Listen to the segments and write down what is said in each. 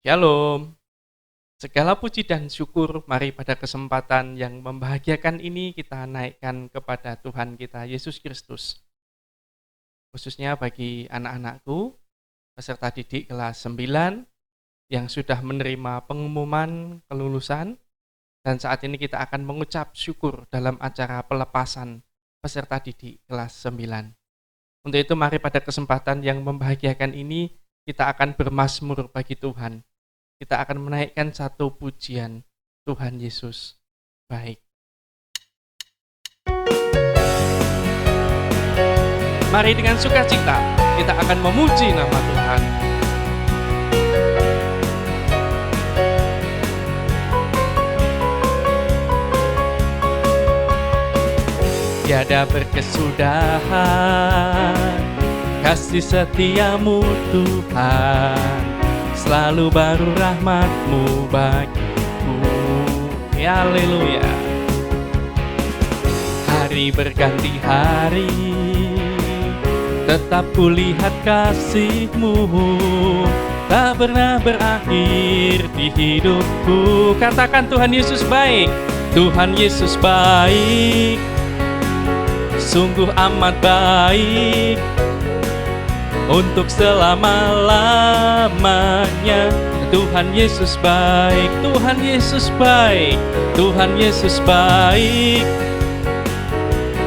Shalom. Segala puji dan syukur mari pada kesempatan yang membahagiakan ini kita naikkan kepada Tuhan kita Yesus Kristus. Khususnya bagi anak-anakku, peserta didik kelas 9 yang sudah menerima pengumuman kelulusan, dan saat ini kita akan mengucap syukur dalam acara pelepasan peserta didik kelas 9. Untuk itu mari pada kesempatan yang membahagiakan ini kita akan bermazmur bagi Tuhan. Kita akan menaikkan satu pujian, Tuhan Yesus baik. Mari dengan sukacita kita akan memuji nama Tuhan. Tiada berkesudahan kasih setiamu Tuhan, selalu baru rahmat-Mu bagiku. Haleluya. Hari berganti hari, tetap kulihat kasih-Mu, tak pernah berakhir di hidupku. Katakan Tuhan Yesus baik, Tuhan Yesus baik, sungguh amat baik, untuk selama-lamanya. Tuhan Yesus baik, Tuhan Yesus baik, Tuhan Yesus baik,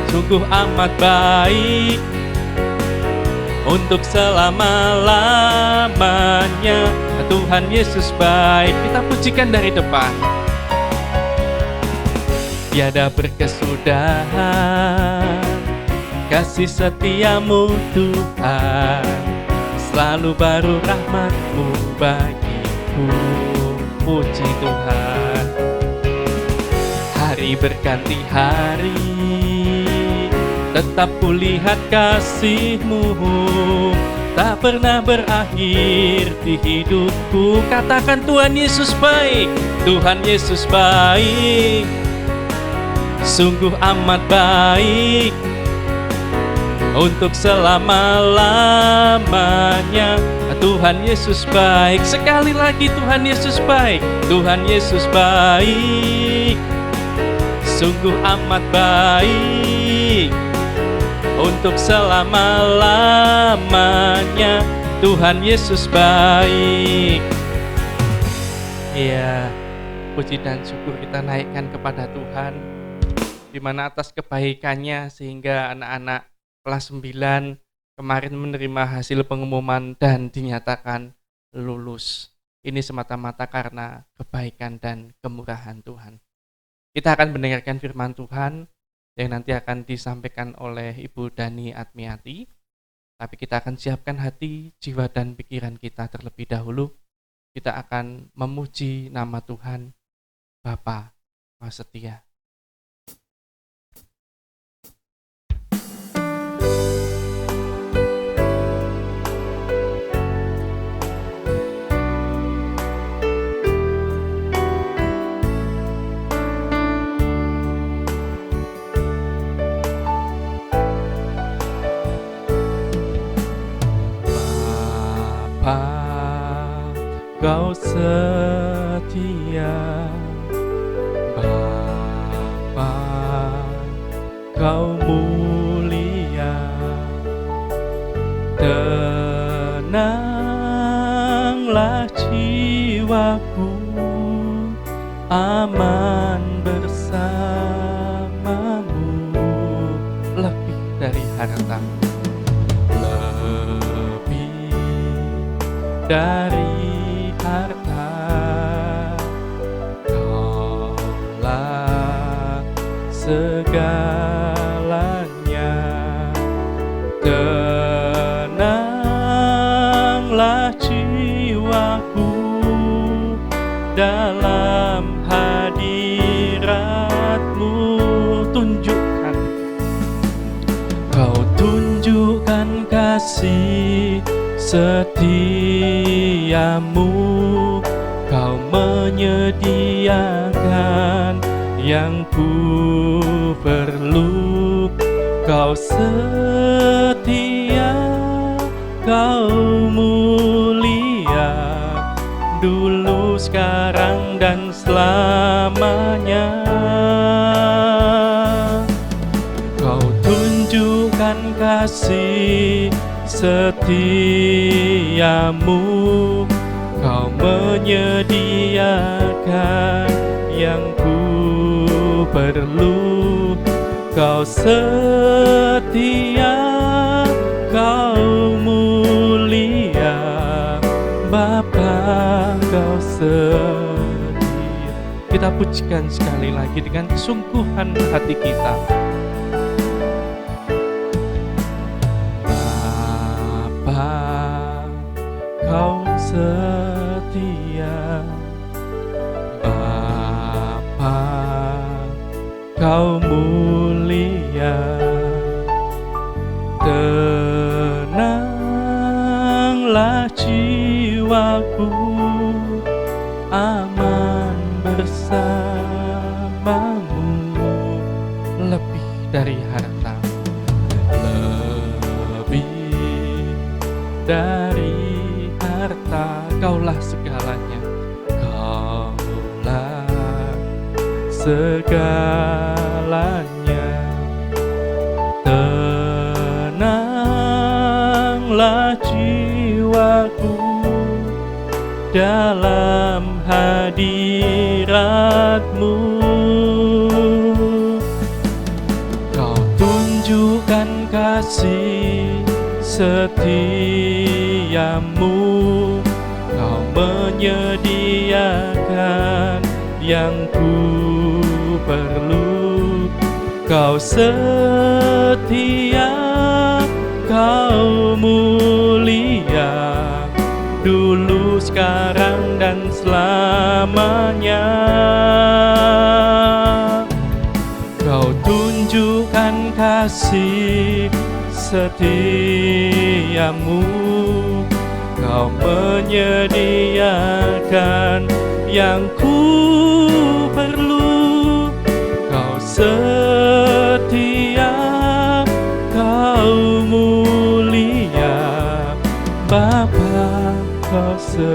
sungguh amat baik, untuk selama-lamanya. Tuhan Yesus baik. Kita pujikan dari depan. Tiada berkesudahan kasih setiamu Tuhan, selalu baru rahmat-Mu bagiku. Puji Tuhan. Hari berganti hari, tetap kulihat kasih-Mu, tak pernah berakhir di hidupku. Katakan Tuhan Yesus baik, Tuhan Yesus baik, sungguh amat baik, untuk selama-lamanya. Tuhan Yesus baik. Sekali lagi Tuhan Yesus baik, Tuhan Yesus baik, sungguh amat baik, untuk selama-lamanya. Tuhan Yesus baik. Ya, puji dan syukur kita naikkan kepada Tuhan, di mana atas kebaikannya sehingga anak-anak kelas 9 kemarin menerima hasil pengumuman dan dinyatakan lulus. Ini semata-mata karena kebaikan dan kemurahan Tuhan. Kita akan mendengarkan firman Tuhan yang nanti akan disampaikan oleh Ibu Dani Atmiati. Tapi kita akan siapkan hati, jiwa, dan pikiran kita terlebih dahulu. Kita akan memuji nama Tuhan, Bapa Maha Setia. Kau setia, Bapa, Kau mulia. Tenanglah jiwaku, aman bersamamu. Lebih dari harta, lebih dari harta, Kaulah segalanya. Tenanglah jiwaku dalam hadirat-Mu. Tunjukkan, Kau tunjukkan kasih setiamu, Kau menyediakan yang ku perlu. Kau setia, Kau mulia, dulu, sekarang, dan selamanya. Kau tunjukkan kasih setiamu, Kau menyediakan yang ku perlu. Kau setia, Kau mulia, Bapa, Kau setia. Kita pujikan sekali lagi dengan kesungguhan hati kita. Bapa, Kau setia, Bapa, Kau mulia. Tenanglah jiwaku, aman bersamamu. Lebih dari harta, lebih dari harta, Kaulah segalanya, Kaulah segalanya. Tenanglah jiwaku dalam hadirat-Mu. Kau tunjukkan kasih setiamu, Kau menyediakan yang ku perlu. Kau setia, Kau mulia, dulu, sekarang, dan selamanya. Kau tunjukkan kasih setiamu, Kau menyediakan yang ku perlu. Kau setia, Kau mulia, Bapa, Kau setia.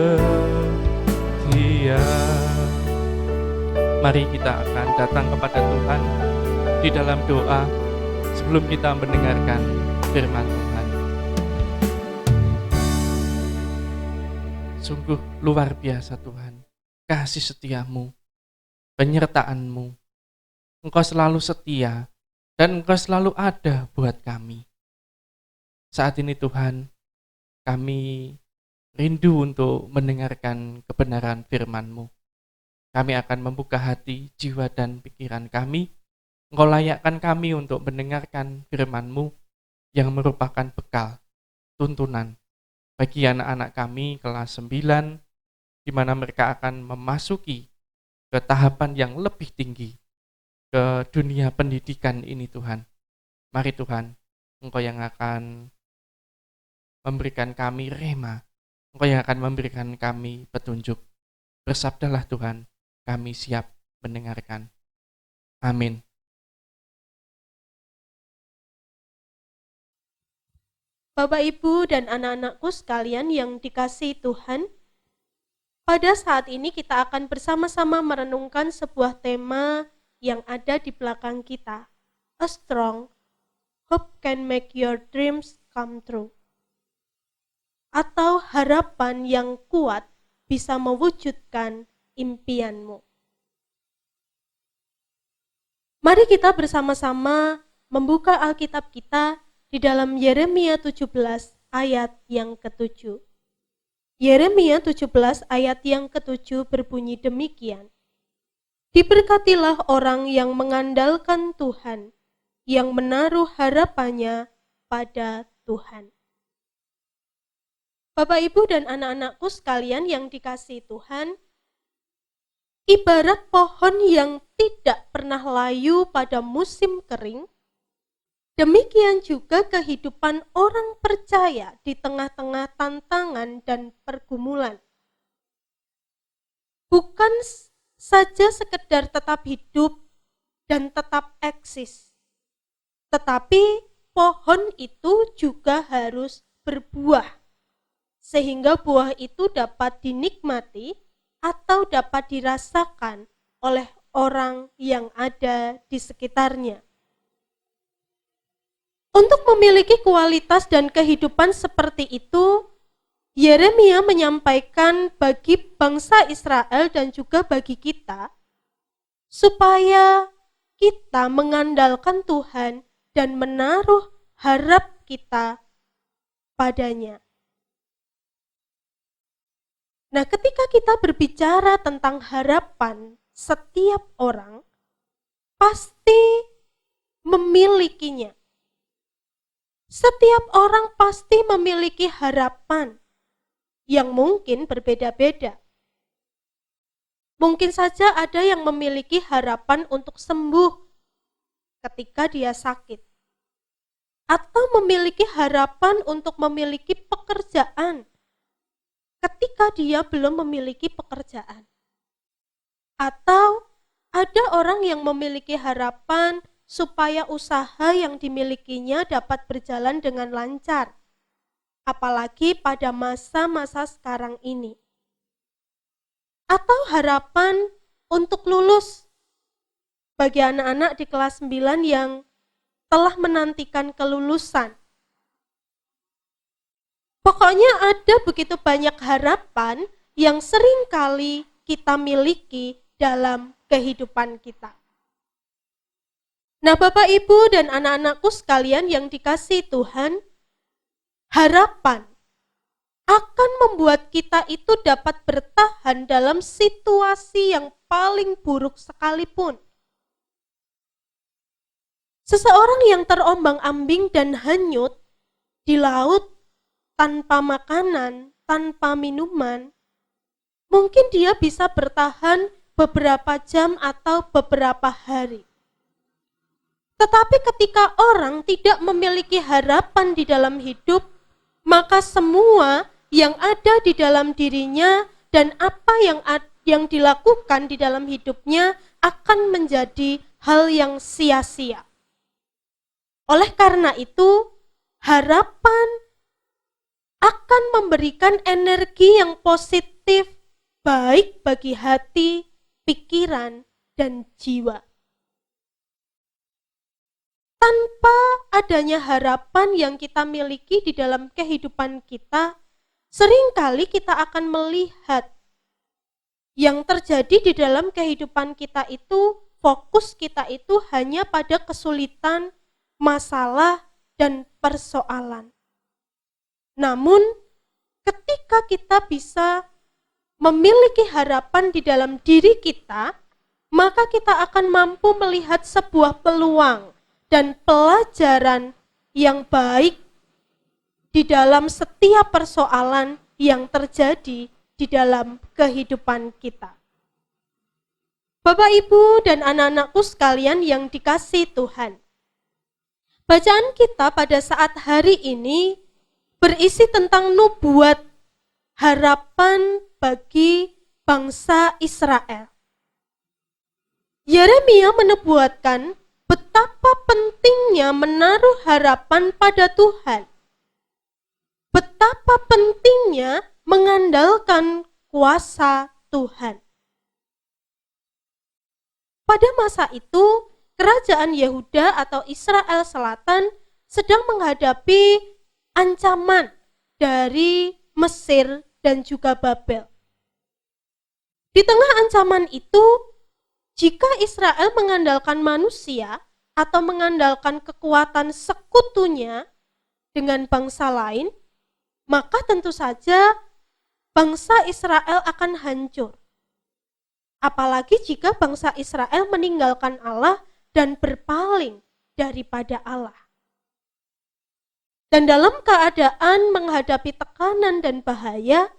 Mari kita akan datang kepada Tuhan di dalam doa sebelum kita mendengarkan firman Tuhan. Sungguh luar biasa Tuhan, kasih setiamu, penyertaan-Mu. Engkau selalu setia dan Engkau selalu ada buat kami. Saat ini Tuhan, kami rindu untuk mendengarkan kebenaran firman-Mu. Kami akan membuka hati, jiwa, dan pikiran kami. Engkau layakkan kami untuk mendengarkan firman-Mu yang merupakan bekal, tuntunan bagi anak-anak kami kelas 9, di mana mereka akan memasuki ke tahapan yang lebih tinggi, ke dunia pendidikan ini Tuhan. Mari Tuhan, Engkau yang akan memberikan kami rema, Engkau yang akan memberikan kami petunjuk. Bersabdalah Tuhan, kami siap mendengarkan. Amin. Bapak, Ibu, dan anak-anakku sekalian yang dikasihi Tuhan, pada saat ini kita akan bersama-sama merenungkan sebuah tema yang ada di belakang kita. A strong hope can make your dreams come true. Atau harapan yang kuat bisa mewujudkan impianmu. Mari kita bersama-sama membuka Alkitab kita di dalam Yeremia 17 ayat yang ke-7. Yeremia 17 ayat yang ke-7 berbunyi demikian. Diberkatilah orang yang mengandalkan Tuhan, yang menaruh harapannya pada Tuhan. Bapak, Ibu, dan anak-anakku sekalian yang dikasihi Tuhan, ibarat pohon yang tidak pernah layu pada musim kering, demikian juga kehidupan orang percaya di tengah-tengah tantangan dan pergumulan. Bukan saja sekedar tetap hidup dan tetap eksis, tetapi pohon itu juga harus berbuah sehingga buah itu dapat dinikmati atau dapat dirasakan oleh orang yang ada di sekitarnya. Untuk memiliki kualitas dan kehidupan seperti itu, Yeremia menyampaikan bagi bangsa Israel dan juga bagi kita, supaya kita mengandalkan Tuhan dan menaruh harap kita padanya. Nah, ketika kita berbicara tentang harapan, setiap orang pasti memilikinya. Setiap orang pasti memiliki harapan yang mungkin berbeda-beda. Mungkin saja ada yang memiliki harapan untuk sembuh ketika dia sakit, atau memiliki harapan untuk memiliki pekerjaan ketika dia belum memiliki pekerjaan, atau ada orang yang memiliki harapan supaya usaha yang dimilikinya dapat berjalan dengan lancar, apalagi pada masa-masa sekarang ini. Atau harapan untuk lulus bagi anak-anak di kelas 9 yang telah menantikan kelulusan. Pokoknya ada begitu banyak harapan yang seringkali kita miliki dalam kehidupan kita. Nah, Bapak, Ibu, dan anak-anakku sekalian yang dikasihi Tuhan, harapan akan membuat kita itu dapat bertahan dalam situasi yang paling buruk sekalipun. Seseorang yang terombang-ambing dan hanyut di laut tanpa makanan, tanpa minuman, mungkin dia bisa bertahan beberapa jam atau beberapa hari. Tetapi ketika orang tidak memiliki harapan di dalam hidup, maka semua yang ada di dalam dirinya dan apa yang dilakukan di dalam hidupnya akan menjadi hal yang sia-sia. Oleh karena itu, harapan akan memberikan energi yang positif baik bagi hati, pikiran, dan jiwa. Tanpa adanya harapan yang kita miliki di dalam kehidupan kita, seringkali kita akan melihat yang terjadi di dalam kehidupan kita itu, fokus kita itu hanya pada kesulitan, masalah, dan persoalan. Namun, ketika kita bisa memiliki harapan di dalam diri kita, maka kita akan mampu melihat sebuah peluang dan pelajaran yang baik di dalam setiap persoalan yang terjadi di dalam kehidupan kita. Bapak, Ibu, dan anak-anakku sekalian yang dikasihi Tuhan, bacaan kita pada saat hari ini berisi tentang nubuat harapan bagi bangsa Israel. Yeremia menubuatkan betapa pentingnya menaruh harapan pada Tuhan. Betapa pentingnya mengandalkan kuasa Tuhan. Pada masa itu, kerajaan Yehuda atau Israel Selatan sedang menghadapi ancaman dari Mesir dan juga Babel. Di tengah ancaman itu, jika Israel mengandalkan manusia atau mengandalkan kekuatan sekutunya dengan bangsa lain, maka tentu saja bangsa Israel akan hancur. Apalagi jika bangsa Israel meninggalkan Allah dan berpaling daripada Allah. Dan dalam keadaan menghadapi tekanan dan bahaya,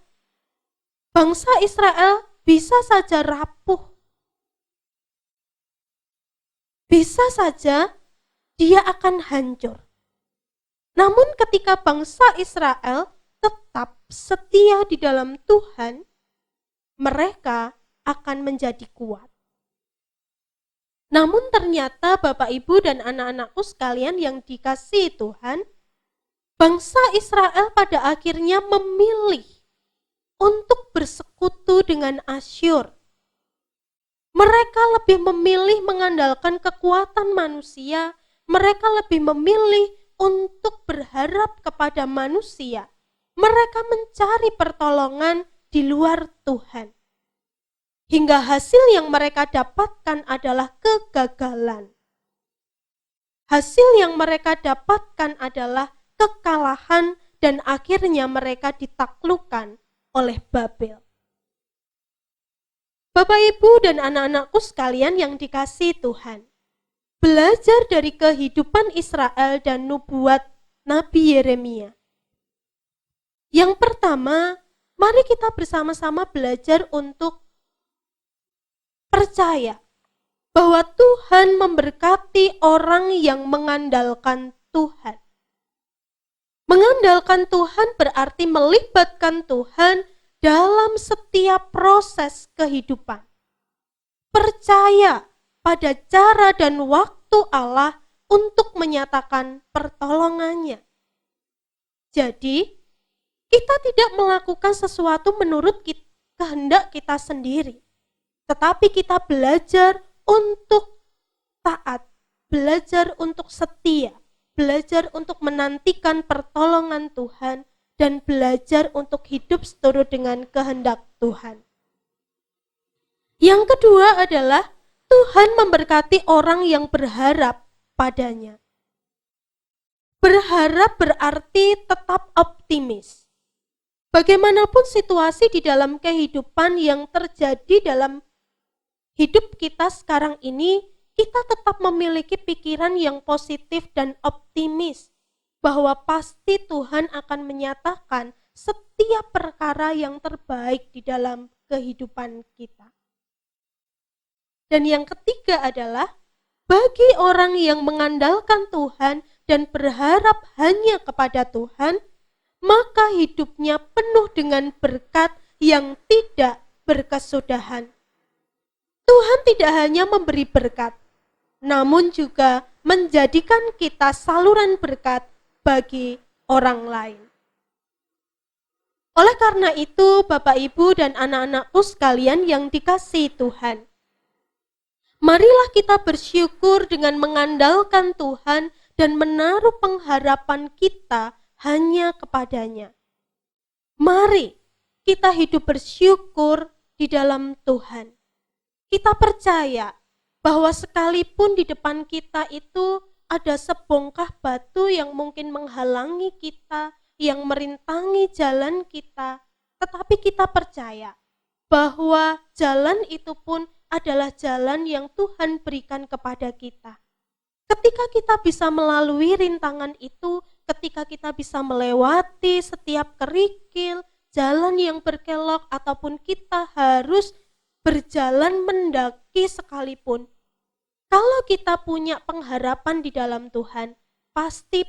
bangsa Israel bisa saja rapuh. Bisa saja dia akan hancur. Namun ketika bangsa Israel tetap setia di dalam Tuhan, mereka akan menjadi kuat. Namun ternyata Bapak, Ibu, dan anak-anakku sekalian yang dikasihi Tuhan, bangsa Israel pada akhirnya memilih untuk bersekutu dengan Asyur. Mereka lebih memilih mengandalkan kekuatan manusia, mereka lebih memilih untuk berharap kepada manusia. Mereka mencari pertolongan di luar Tuhan. Hingga hasil yang mereka dapatkan adalah kegagalan. Hasil yang mereka dapatkan adalah kekalahan dan akhirnya mereka ditaklukkan oleh Babel. Bapak, Ibu, dan anak-anakku sekalian yang dikasihi Tuhan, belajar dari kehidupan Israel dan nubuat Nabi Yeremia. Yang pertama, mari kita bersama-sama belajar untuk percaya bahwa Tuhan memberkati orang yang mengandalkan Tuhan. Mengandalkan Tuhan berarti melibatkan Tuhan dalam setiap proses kehidupan. Percaya pada cara dan waktu Allah untuk menyatakan pertolongannya. Jadi, kita tidak melakukan sesuatu menurut kehendak kita sendiri, tetapi kita belajar untuk taat, belajar untuk setia, belajar untuk menantikan pertolongan Tuhan, dan belajar untuk hidup seturut dengan kehendak Tuhan. Yang kedua adalah Tuhan memberkati orang yang berharap padanya. Berharap berarti tetap optimis. Bagaimanapun situasi di dalam kehidupan yang terjadi dalam hidup kita sekarang ini, kita tetap memiliki pikiran yang positif dan optimis bahwa pasti Tuhan akan menyatakan setiap perkara yang terbaik di dalam kehidupan kita. Dan yang ketiga adalah bagi orang yang mengandalkan Tuhan dan berharap hanya kepada Tuhan, maka hidupnya penuh dengan berkat yang tidak berkesudahan. Tuhan tidak hanya memberi berkat, namun juga menjadikan kita saluran berkat bagi orang lain. Oleh karena itu, Bapak, Ibu, dan anak-anakku sekalian yang dikasihi Tuhan, marilah kita bersyukur dengan mengandalkan Tuhan dan menaruh pengharapan kita hanya kepadanya. Mari kita hidup bersyukur di dalam Tuhan. Kita percaya bahwa sekalipun di depan kita itu ada sebongkah batu yang mungkin menghalangi kita, yang merintangi jalan kita, tetapi kita percaya bahwa jalan itu pun adalah jalan yang Tuhan berikan kepada kita. Ketika kita bisa melalui rintangan itu, ketika kita bisa melewati setiap kerikil, jalan yang berkelok, ataupun kita harus berjalan mendaki sekalipun, kalau kita punya pengharapan di dalam Tuhan, pasti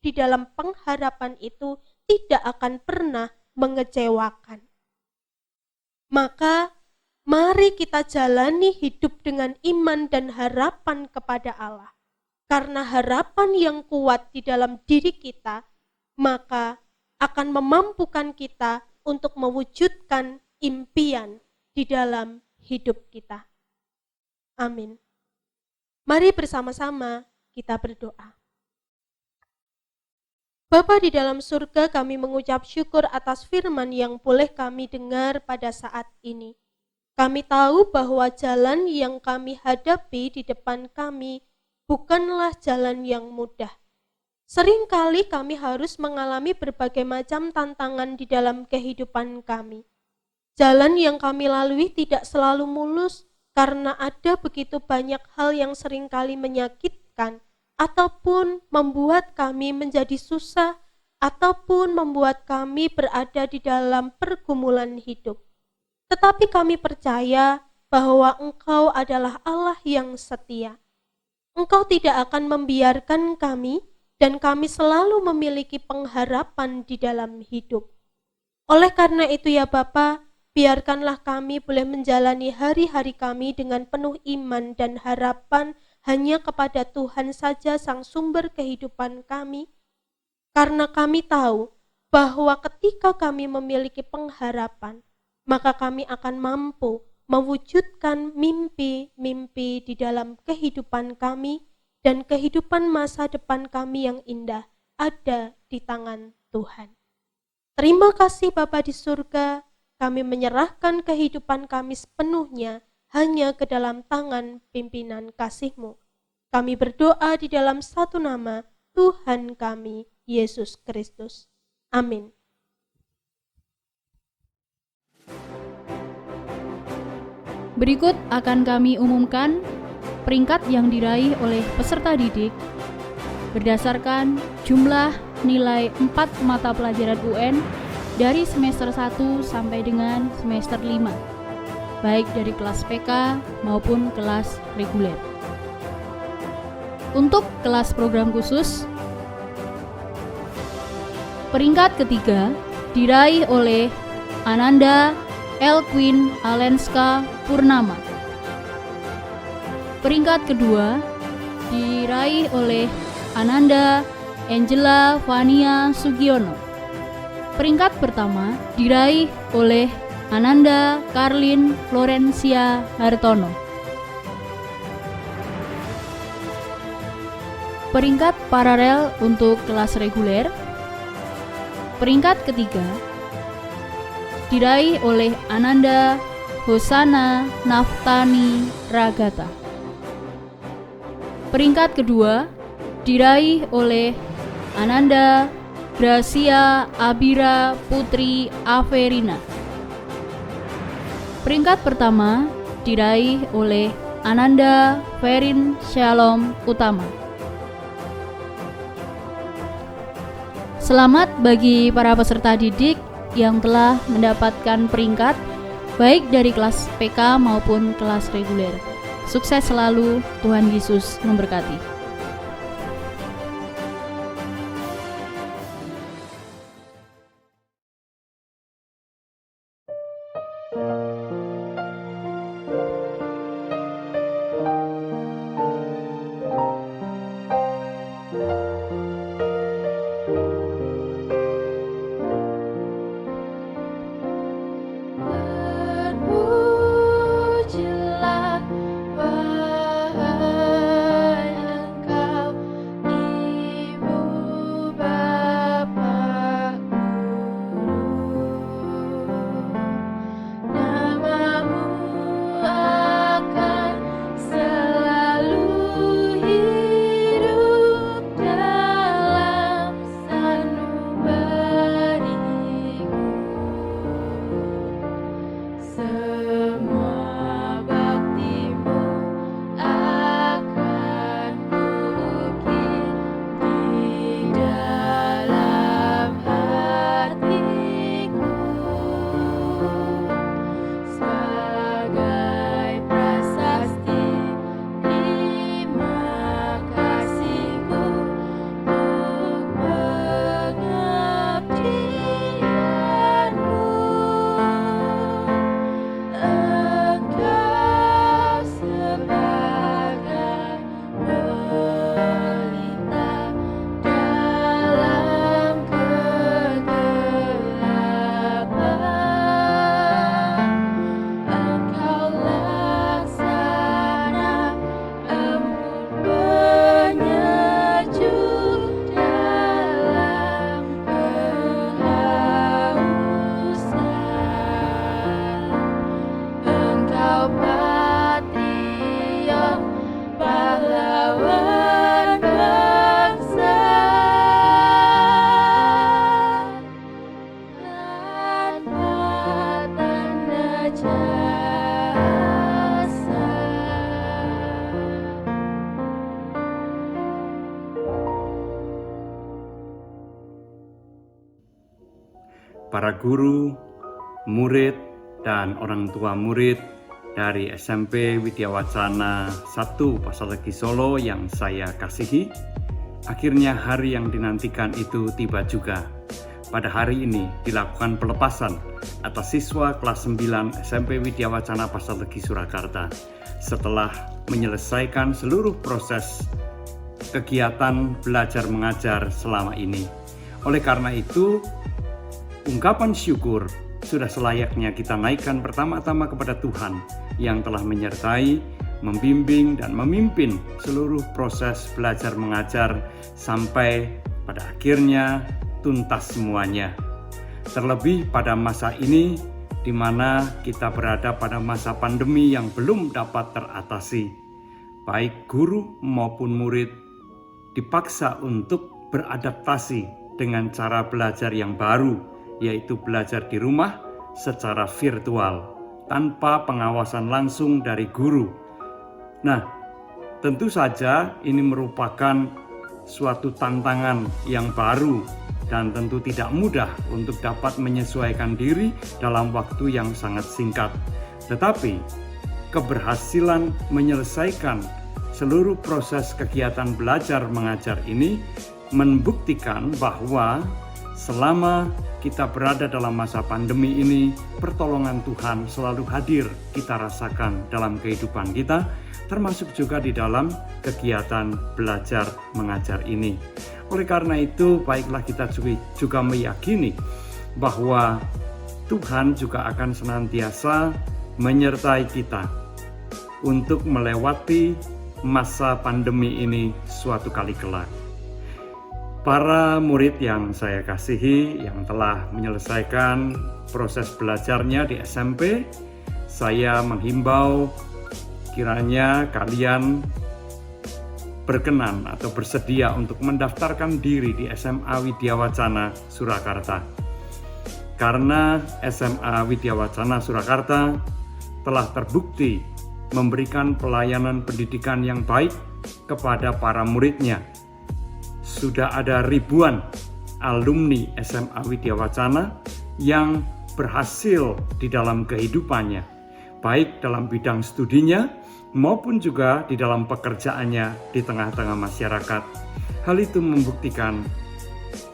di dalam pengharapan itu tidak akan pernah mengecewakan. Maka mari kita jalani hidup dengan iman dan harapan kepada Allah. Karena harapan yang kuat di dalam diri kita, maka akan memampukan kita untuk mewujudkan impian di dalam hidup kita. Amin. Mari bersama-sama kita berdoa. Bapa di dalam surga, kami mengucap syukur atas firman yang boleh kami dengar pada saat ini. Kami tahu bahwa jalan yang kami hadapi di depan kami bukanlah jalan yang mudah. Seringkali kami harus mengalami berbagai macam tantangan di dalam kehidupan kami. Jalan yang kami lalui tidak selalu mulus, karena ada begitu banyak hal yang seringkali menyakitkan ataupun membuat kami menjadi susah ataupun membuat kami berada di dalam pergumulan hidup. Tetapi kami percaya bahwa Engkau adalah Allah yang setia. Engkau tidak akan membiarkan kami dan kami selalu memiliki pengharapan di dalam hidup. Oleh karena itu ya Bapa, biarkanlah kami boleh menjalani hari-hari kami dengan penuh iman dan harapan hanya kepada Tuhan saja sang sumber kehidupan kami. Karena kami tahu bahwa ketika kami memiliki pengharapan, maka kami akan mampu mewujudkan mimpi-mimpi di dalam kehidupan kami, dan kehidupan masa depan kami yang indah ada di tangan Tuhan. Terima kasih Bapa di surga, kami menyerahkan kehidupan kami sepenuhnya hanya ke dalam tangan pimpinan kasih-Mu. Kami berdoa di dalam satu nama Tuhan kami, Yesus Kristus. Amin. Berikut akan kami umumkan peringkat yang diraih oleh peserta didik berdasarkan jumlah nilai 4 mata pelajaran UN dari semester 1 sampai dengan semester 5, baik dari kelas PK maupun kelas reguler. Untuk kelas program khusus, peringkat ketiga diraih oleh Ananda Elquin Alenska Purnama. Peringkat kedua diraih oleh Ananda Angela Vania Sugiono. Peringkat pertama diraih oleh Ananda Karlin Florencia Hartono. Peringkat paralel untuk kelas reguler, peringkat ketiga diraih oleh Ananda Hosana Naftani Ragata. Peringkat kedua diraih oleh Ananda Gracia Abira Putri Averina. Peringkat pertama diraih oleh Ananda Ferin Shalom Utama. Selamat bagi para peserta didik yang telah mendapatkan peringkat baik dari kelas PK maupun kelas reguler. Sukses selalu, Tuhan Yesus memberkati. Para guru, murid, dan orang tua murid dari SMP Widya Wacana 1 Pasar-Regi Solo yang saya kasihi, akhirnya hari yang dinantikan itu tiba juga. Pada hari ini dilakukan pelepasan atas siswa kelas 9 SMP Widya Wacana Pasar-Regi Surakarta setelah menyelesaikan seluruh proses kegiatan belajar mengajar selama ini. Oleh karena itu, ungkapan syukur sudah selayaknya kita naikkan pertama-tama kepada Tuhan yang telah menyertai, membimbing, dan memimpin seluruh proses belajar mengajar sampai pada akhirnya tuntas semuanya. Terlebih pada masa ini di mana kita berada pada masa pandemi yang belum dapat teratasi. Baik guru maupun murid dipaksa untuk beradaptasi dengan cara belajar yang baru, yaitu belajar di rumah secara virtual, tanpa pengawasan langsung dari guru. Nah, tentu saja ini merupakan suatu tantangan yang baru dan tentu tidak mudah untuk dapat menyesuaikan diri dalam waktu yang sangat singkat. Tetapi, keberhasilan menyelesaikan seluruh proses kegiatan belajar mengajar ini membuktikan bahwa selama kita berada dalam masa pandemi ini, pertolongan Tuhan selalu hadir kita rasakan dalam kehidupan kita, termasuk juga di dalam kegiatan belajar mengajar ini. Oleh karena itu, baiklah kita juga meyakini bahwa Tuhan juga akan senantiasa menyertai kita untuk melewati masa pandemi ini suatu kali kelak. Para murid yang saya kasihi, yang telah menyelesaikan proses belajarnya di SMP, saya menghimbau kiranya kalian berkenan atau bersedia untuk mendaftarkan diri di SMA Widya Wacana Surakarta. Karena SMA Widya Wacana Surakarta telah terbukti memberikan pelayanan pendidikan yang baik kepada para muridnya. Sudah ada ribuan alumni SMA Widya Wacana yang berhasil di dalam kehidupannya, baik dalam bidang studinya maupun juga di dalam pekerjaannya di tengah-tengah masyarakat. Hal itu membuktikan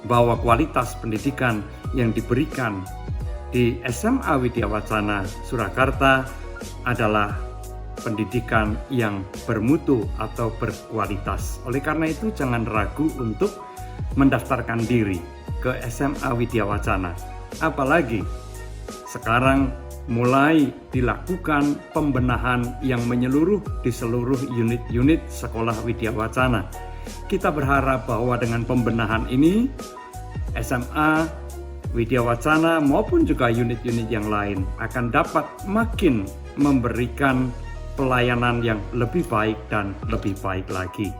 bahwa kualitas pendidikan yang diberikan di SMA Widya Wacana Surakarta adalah pendidikan yang bermutu atau berkualitas. Oleh karena itu, jangan ragu untuk mendaftarkan diri ke SMA Widya Wacana. Apalagi sekarang mulai dilakukan pembenahan yang menyeluruh di seluruh unit-unit sekolah Widya Wacana. Kita berharap bahwa dengan pembenahan ini, SMA Widya Wacana maupun juga unit-unit yang lain akan dapat makin memberikan pelayanan yang lebih baik dan lebih baik lagi.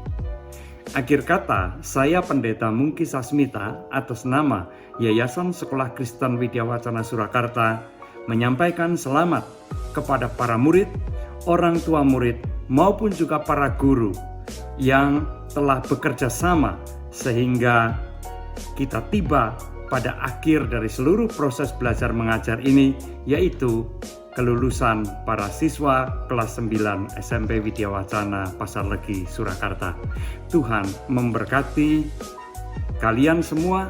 Akhir kata, saya Pendeta Mungki Sasmita atas nama Yayasan Sekolah Kristen Widya Wacana Surakarta menyampaikan selamat kepada para murid, orang tua murid, maupun juga para guru yang telah bekerja sama sehingga kita tiba pada akhir dari seluruh proses belajar mengajar ini, yaitu kelulusan para siswa kelas 9 SMP Widya Wacana Pasar Legi Surakarta. Tuhan memberkati kalian semua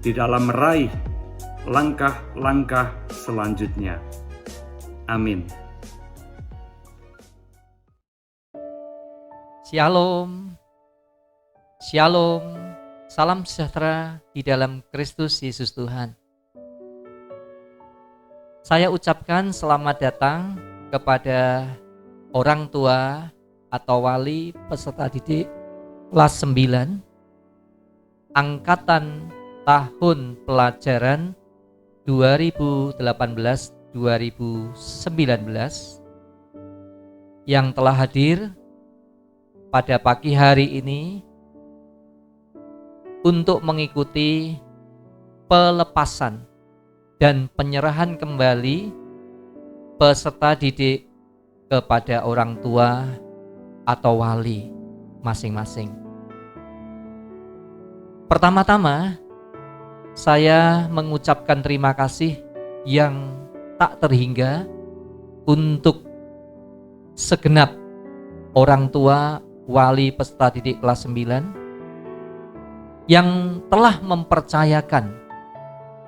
di dalam meraih langkah-langkah selanjutnya. Amin. Shalom, Shalom, salam sejahtera di dalam Kristus Yesus Tuhan. Saya ucapkan selamat datang kepada orang tua atau wali peserta didik kelas 9 angkatan tahun pelajaran 2018-2019 yang telah hadir pada pagi hari ini untuk mengikuti pelepasan dan penyerahan kembali peserta didik kepada orang tua atau wali masing-masing. Pertama-tama, saya mengucapkan terima kasih yang tak terhingga untuk segenap orang tua wali peserta didik kelas 9 yang telah mempercayakan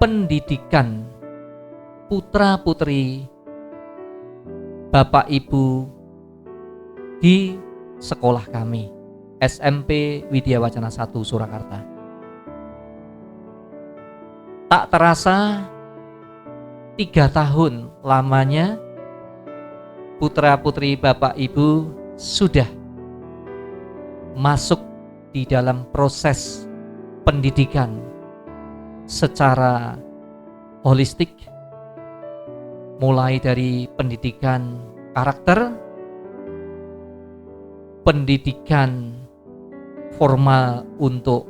pendidikan putra-putri Bapak Ibu di sekolah kami, SMP Widya Wacana 1 Surakarta. Tak terasa 3 tahun lamanya putra-putri Bapak Ibu sudah masuk di dalam proses pendidikan secara holistik, mulai dari pendidikan karakter, pendidikan formal untuk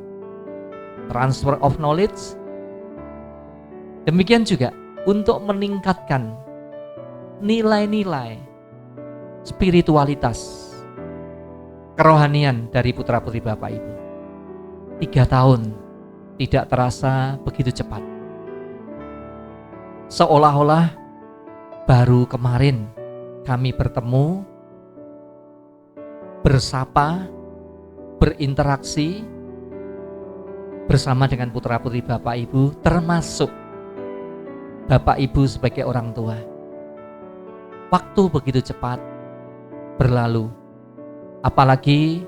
transfer of knowledge, demikian juga untuk meningkatkan nilai-nilai spiritualitas kerohanian dari putra-putri Bapak Ibu. 3 tahun tidak terasa begitu cepat. Seolah-olah baru kemarin kami bertemu, bersapa, berinteraksi bersama dengan putra-putri Bapak Ibu, termasuk Bapak Ibu sebagai orang tua. Waktu begitu cepat berlalu. Apalagi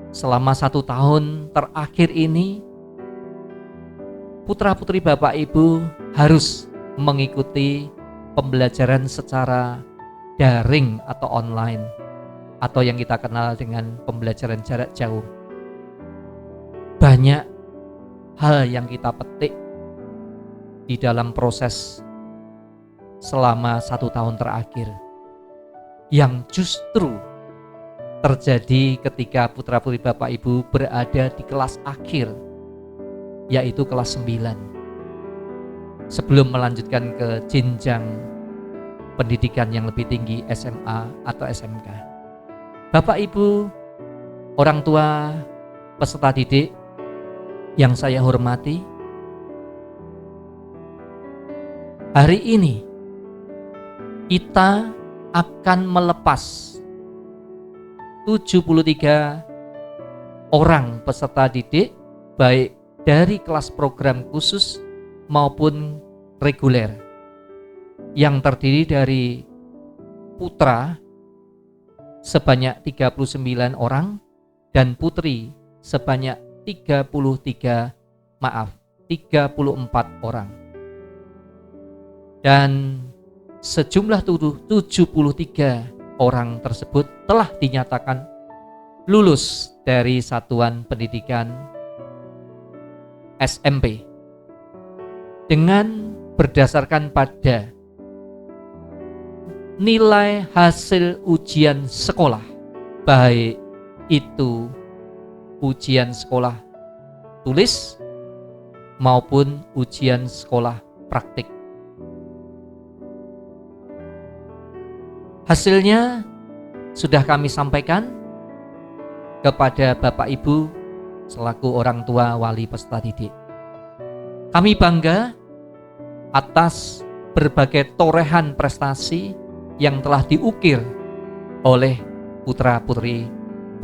selama 1 tahun terakhir ini, putra-putri Bapak Ibu harus mengikuti pembelajaran secara daring atau online, atau yang kita kenal dengan pembelajaran jarak jauh. Banyak hal yang kita petik di dalam proses selama 1 tahun terakhir, yang justru terjadi ketika putra-putri Bapak Ibu berada di kelas akhir, yaitu kelas 9, sebelum melanjutkan ke jenjang pendidikan yang lebih tinggi, SMA atau SMK. Bapak Ibu, orang tua, peserta didik yang saya hormati, hari ini kita akan melepas 73 orang peserta didik, baik dari kelas program khusus maupun reguler, yang terdiri dari putra sebanyak 39 orang dan putri sebanyak 34 orang. Dan sejumlah 73 orang tersebut telah dinyatakan lulus dari satuan pendidikan SMP dengan berdasarkan pada nilai hasil ujian sekolah, baik itu ujian sekolah tulis maupun ujian sekolah praktik. Hasilnya sudah kami sampaikan kepada Bapak Ibu selaku orang tua wali peserta didik. Kami bangga atas berbagai torehan prestasi yang telah diukir oleh putra-putri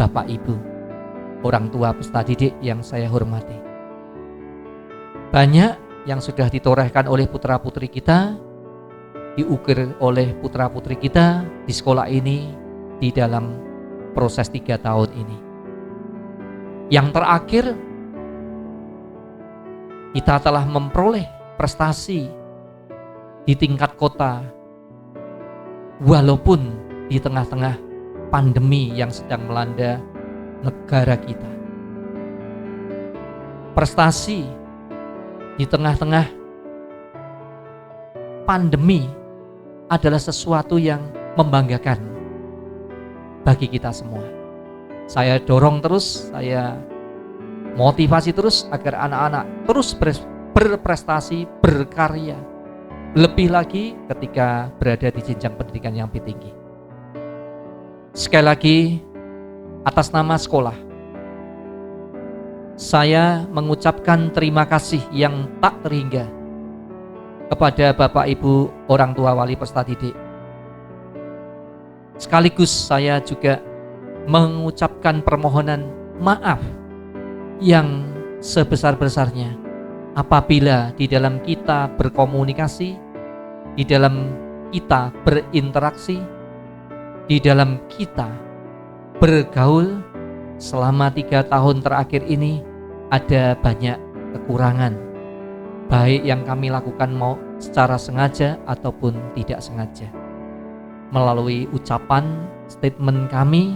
Bapak Ibu, orang tua peserta didik yang saya hormati. Banyak yang sudah ditorehkan oleh putra-putri kita, diukir oleh putra-putri kita di sekolah ini di dalam proses 3 tahun ini. Yang terakhir, kita telah memperoleh prestasi di tingkat kota, walaupun di tengah-tengah pandemi yang sedang melanda negara kita. Prestasi di tengah-tengah pandemi adalah sesuatu yang membanggakan bagi kita semua. Saya dorong terus, saya motivasi terus agar anak-anak terus berprestasi, berkarya, lebih lagi ketika berada di jenjang pendidikan yang lebih tinggi. Sekali lagi, atas nama sekolah, saya mengucapkan terima kasih yang tak terhingga kepada Bapak Ibu orang tua wali peserta didik. Sekaligus saya juga mengucapkan permohonan maaf yang sebesar-besarnya apabila di dalam kita berkomunikasi, di dalam kita berinteraksi, di dalam kita bergaul selama 3 tahun terakhir ini ada banyak kekurangan, baik yang kami lakukan mau secara sengaja ataupun tidak sengaja, melalui ucapan, statement kami,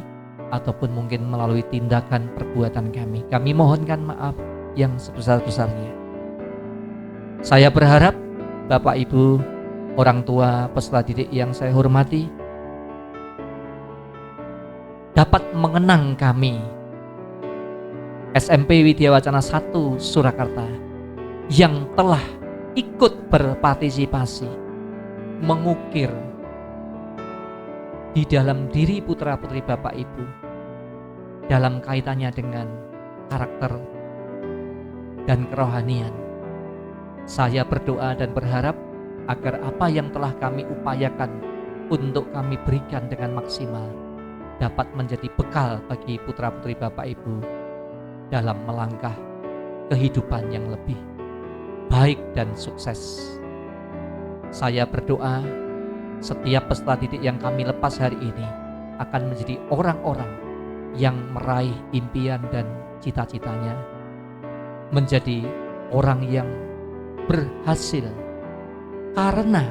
ataupun mungkin melalui tindakan perbuatan kami. Kami mohonkan maaf yang sebesar-besarnya. Saya berharap Bapak Ibu, orang tua, peserta didik yang saya hormati, dapat mengenang kami SMP Widya Wacana 1 Surakarta yang telah ikut berpartisipasi mengukir di dalam diri putra-putri Bapak Ibu dalam kaitannya dengan karakter dan kerohanian. Saya berdoa dan berharap agar apa yang telah kami upayakan untuk kami berikan dengan maksimal dapat menjadi bekal bagi putra-putri Bapak Ibu dalam melangkah kehidupan yang lebih baik dan sukses. Saya berdoa setiap peserta didik yang kami lepas hari ini akan menjadi orang-orang yang meraih impian dan cita-citanya, menjadi orang yang berhasil karena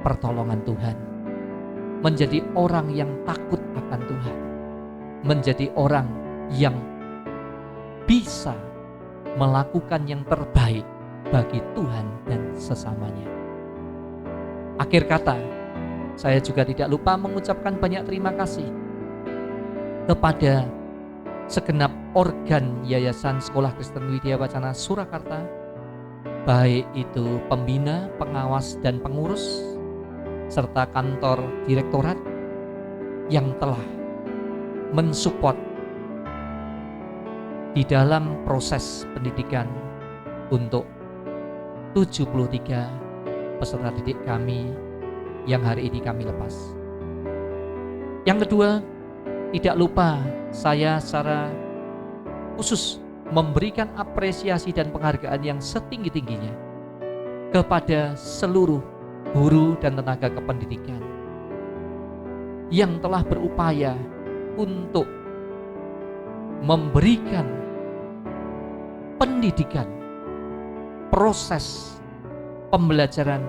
pertolongan Tuhan, menjadi orang yang takut akan Tuhan, menjadi orang yang bisa melakukan yang terbaik bagi Tuhan dan sesamanya. Akhir kata, saya juga tidak lupa mengucapkan banyak terima kasih kepada segenap organ Yayasan Sekolah Kristen Widya Wacana Surakarta, baik itu pembina, pengawas, dan pengurus, serta kantor direktorat yang telah mensupport di dalam proses pendidikan untuk 73 peserta didik kami yang hari ini kami lepas. Yang kedua, tidak lupa saya secara khusus memberikan apresiasi dan penghargaan yang setinggi-tingginya kepada seluruh guru dan tenaga kependidikan yang telah berupaya untuk memberikan pendidikan, proses pembelajaran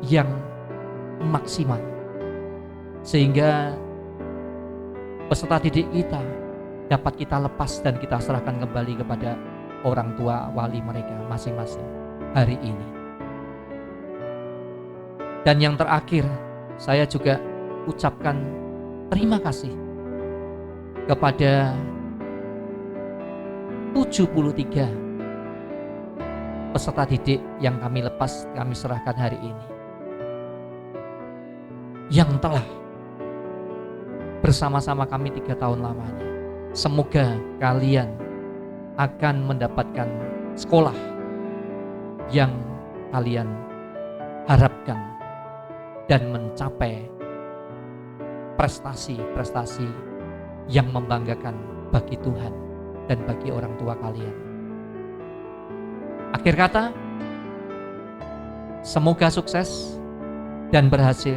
yang maksimal, sehingga peserta didik kita dapat kita lepas dan kita serahkan kembali kepada orang tua wali mereka masing-masing hari ini. Dan yang terakhir, saya juga ucapkan terima kasih kepada 73 peserta didik yang kami lepas, kami serahkan hari ini, yang telah bersama-sama kami 3 tahun lamanya. Semoga kalian akan mendapatkan sekolah yang kalian harapkan dan mencapai prestasi-prestasi yang membanggakan bagi Tuhan dan bagi orang tua kalian. Akhir kata, semoga sukses dan berhasil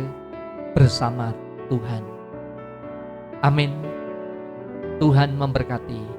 bersama Tuhan. Amin. Tuhan memberkati.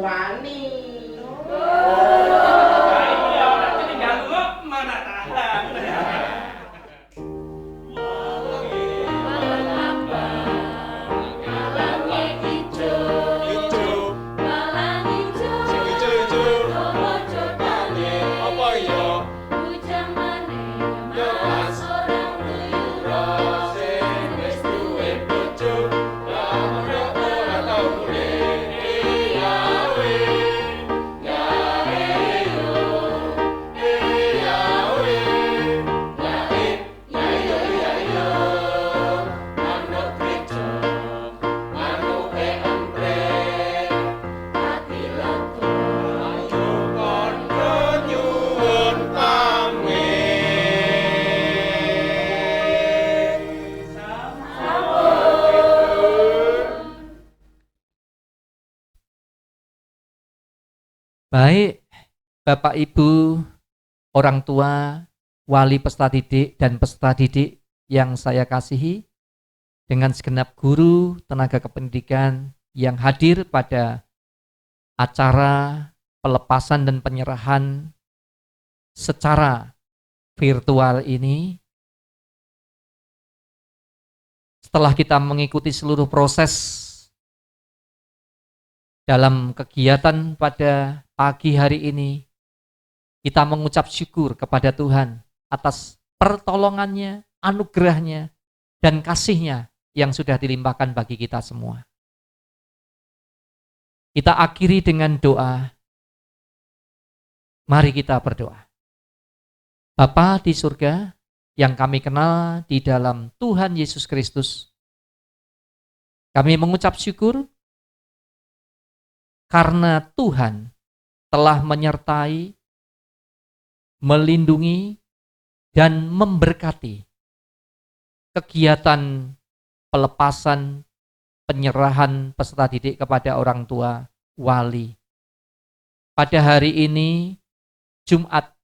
wani. Iya, ora tinggal ngop mana tahan. Baik, Bapak Ibu, orang tua, wali peserta didik dan peserta didik yang saya kasihi, dengan segenap guru tenaga kependidikan yang hadir pada acara pelepasan dan penyerahan secara virtual ini. Setelah kita mengikuti seluruh proses dalam kegiatan pada pagi hari ini, kita mengucap syukur kepada Tuhan atas pertolongannya, anugerahnya, dan kasihnya yang sudah dilimpahkan bagi kita semua. Kita akhiri dengan doa. Mari kita berdoa. Bapa di surga, yang kami kenal di dalam Tuhan Yesus Kristus, kami mengucap syukur karena Tuhan telah menyertai, melindungi, dan memberkati kegiatan pelepasan, penyerahan peserta didik kepada orang tua, wali. Pada hari ini, Jumat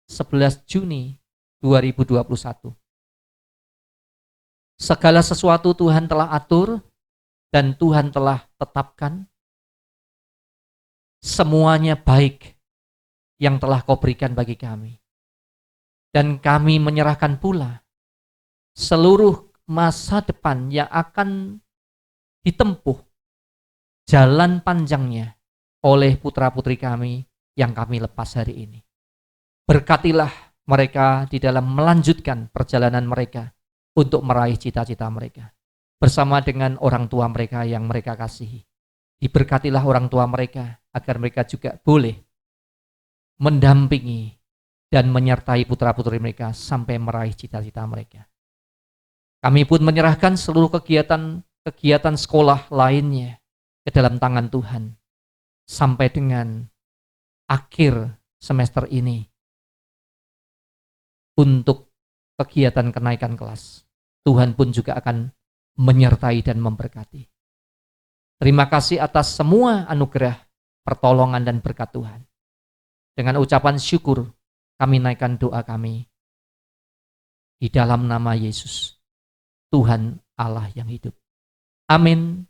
11 Juni 2021. Segala sesuatu Tuhan telah atur dan Tuhan telah tetapkan. Semuanya baik yang telah Kau berikan bagi kami. Dan kami menyerahkan pula seluruh masa depan yang akan ditempuh, jalan panjangnya oleh putra-putri kami yang kami lepas hari ini. Berkatilah mereka di dalam melanjutkan perjalanan mereka untuk meraih cita-cita mereka. Bersama dengan orang tua mereka yang mereka kasihi. Diberkatilah orang tua mereka agar mereka juga boleh mendampingi dan menyertai putra-putri mereka sampai meraih cita-cita mereka. Kami pun menyerahkan seluruh kegiatan sekolah lainnya ke dalam tangan Tuhan sampai dengan akhir semester ini untuk kegiatan kenaikan kelas. Tuhan pun juga akan menyertai dan memberkati. Terima kasih atas semua anugerah, pertolongan, dan berkat Tuhan. Dengan ucapan syukur, kami naikkan doa kami di dalam nama Yesus, Tuhan Allah yang hidup. Amin.